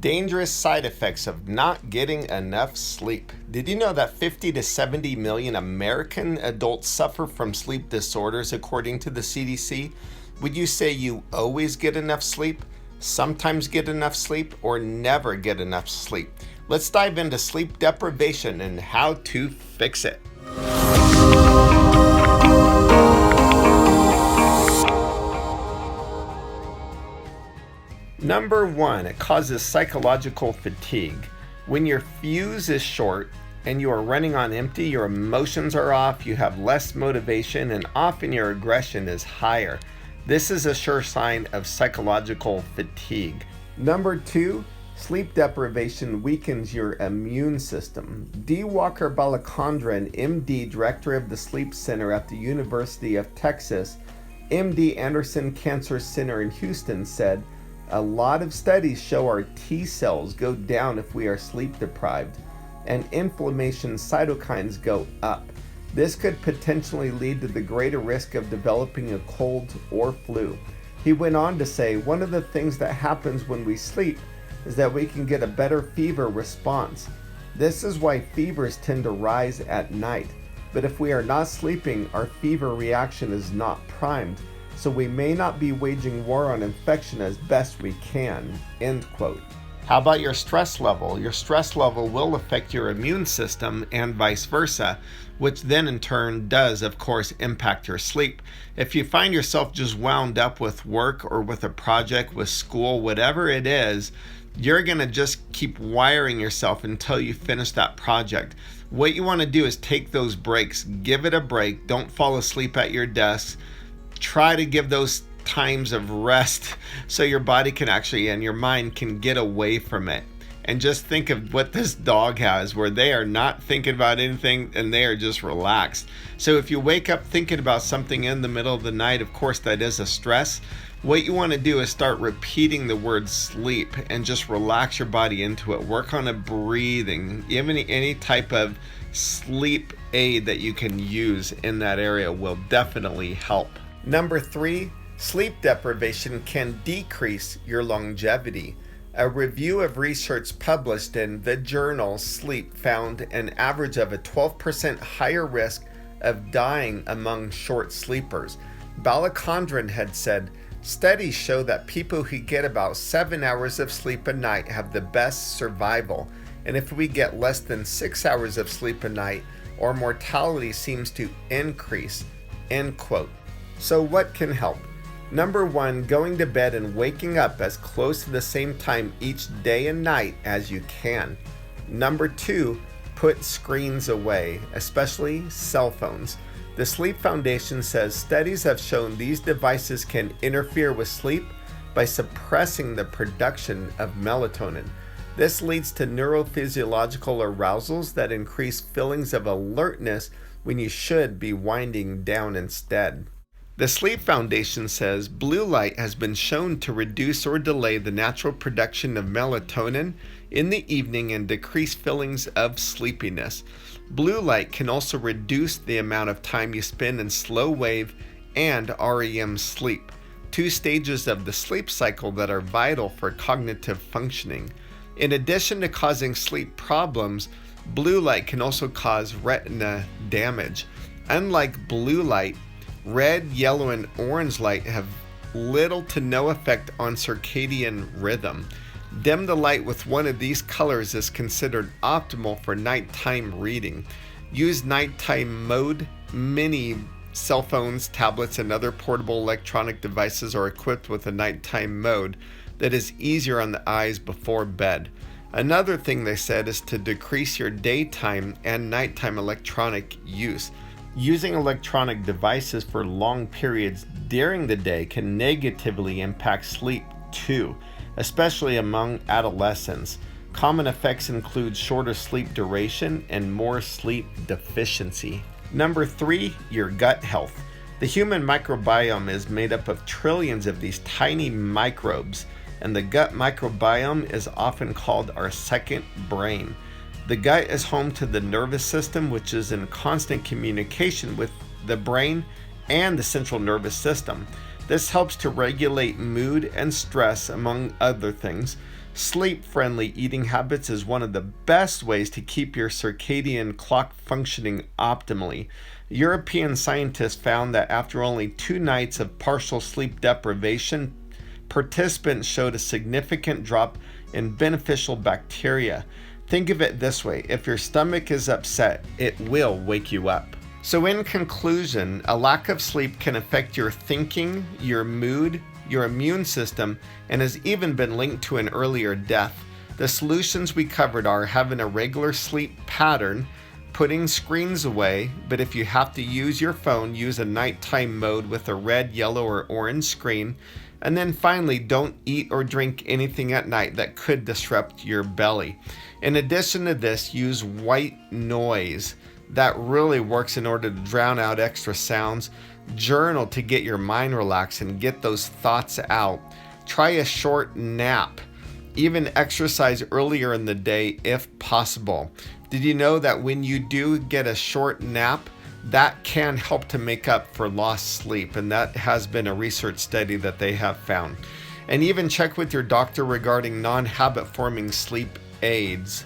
Dangerous side effects of not getting enough sleep. Did you know that 50 to 70 million American adults suffer from sleep disorders according to the CDC? Would you say you always get enough sleep, sometimes get enough sleep, or never get enough sleep? Let's dive into sleep deprivation and how to fix it. Number one, it causes psychological fatigue. When your fuse is short and you are running on empty, your emotions are off, you have less motivation, and often your aggression is higher. This is a sure sign of psychological fatigue. Number two, sleep deprivation weakens your immune system. D. Walker Balachandran, MD, director of the Sleep Center at the University of Texas, MD Anderson Cancer Center in Houston, said, "A lot of studies show our T cells go down if we are sleep deprived, and inflammation cytokines go up. This could potentially lead to the greater risk of developing a cold or flu." He went on to say, "One of the things that happens when we sleep is that we can get a better fever response. This is why fevers tend to rise at night. But if we are not sleeping, our fever reaction is not primed. So we may not be waging war on infection as best we can." End quote. How about your stress level? Your stress level will affect your immune system and vice versa, which then in turn does, of course, impact your sleep. If you find yourself just wound up with work or with a project, with school, whatever it is, you're going to just keep wiring yourself until you finish that project. What you want to do is take those breaks, give it a break, don't fall asleep at your desk. Try to give those times of rest so your body can actually and your mind can get away from it. And just think of what this dog has, where they are not thinking about anything and they are just relaxed. So if you wake up thinking about something in the middle of the night, of course that is a stress. What you want to do is start repeating the word sleep and just relax your body into it. Work on a breathing. Even any type of sleep aid that you can use in that area will definitely help. Number three, sleep deprivation can decrease your longevity. A review of research published in the journal Sleep found an average of a 12% higher risk of dying among short sleepers. Balachandran had said, "Studies show that people who get about 7 hours of sleep a night have the best survival. And if we get less than 6 hours of sleep a night, our mortality seems to increase." End quote. So what can help? Number one, going to bed and waking up as close to the same time each day and night as you can. Number two, put screens away, especially cell phones. The Sleep Foundation says studies have shown these devices can interfere with sleep by suppressing the production of melatonin. This leads to neurophysiological arousals that increase feelings of alertness when you should be winding down instead. The Sleep Foundation says blue light has been shown to reduce or delay the natural production of melatonin in the evening and decrease feelings of sleepiness. Blue light can also reduce the amount of time you spend in slow wave and REM sleep, two stages of the sleep cycle that are vital for cognitive functioning. In addition to causing sleep problems, blue light can also cause retina damage. Unlike blue light, red, yellow, and orange light have little to no effect on circadian rhythm. Dim the light with one of these colors is considered optimal for nighttime reading. Use nighttime mode. Many cell phones, tablets, and other portable electronic devices are equipped with a nighttime mode that is easier on the eyes before bed. Another thing they said is to decrease your daytime and nighttime electronic use. Using electronic devices for long periods during the day can negatively impact sleep too, especially among adolescents. Common effects include shorter sleep duration and more sleep deficiency. Number three, your gut health. The human microbiome is made up of trillions of these tiny microbes, and the gut microbiome is often called our second brain. The gut is home to the nervous system, which is in constant communication with the brain and the central nervous system. This helps to regulate mood and stress, among other things. Sleep-friendly eating habits is one of the best ways to keep your circadian clock functioning optimally. European scientists found that after only 2 nights of partial sleep deprivation, participants showed a significant drop in beneficial bacteria. Think of it this way: if your stomach is upset, it will wake you up. So in conclusion, a lack of sleep can affect your thinking, your mood, your immune system, and has even been linked to an earlier death. The solutions we covered are having a regular sleep pattern, putting screens away, but if you have to use your phone, use a nighttime mode with a red, yellow, or orange screen. And then finally, don't eat or drink anything at night that could disrupt your belly. In addition to this, use white noise. That really works in order to drown out extra sounds. Journal to get your mind relaxed and get those thoughts out. Try a short nap. Even exercise earlier in the day if possible. Did you know that when you do get a short nap, that can help to make up for lost sleep? And that has been a research study that they have found. And even check with your doctor regarding non-habit forming sleep aids.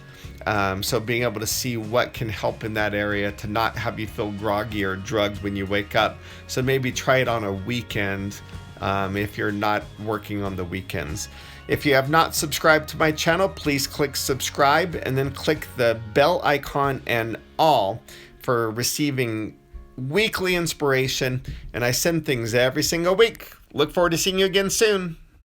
So being able to see what can help in that area to not have you feel groggy or drugged when you wake up. So maybe try it on a weekend if you're not working on the weekends. If you have not subscribed to my channel, please click subscribe and then click the bell icon and all for receiving weekly inspiration. And I send things every single week. Look forward to seeing you again soon.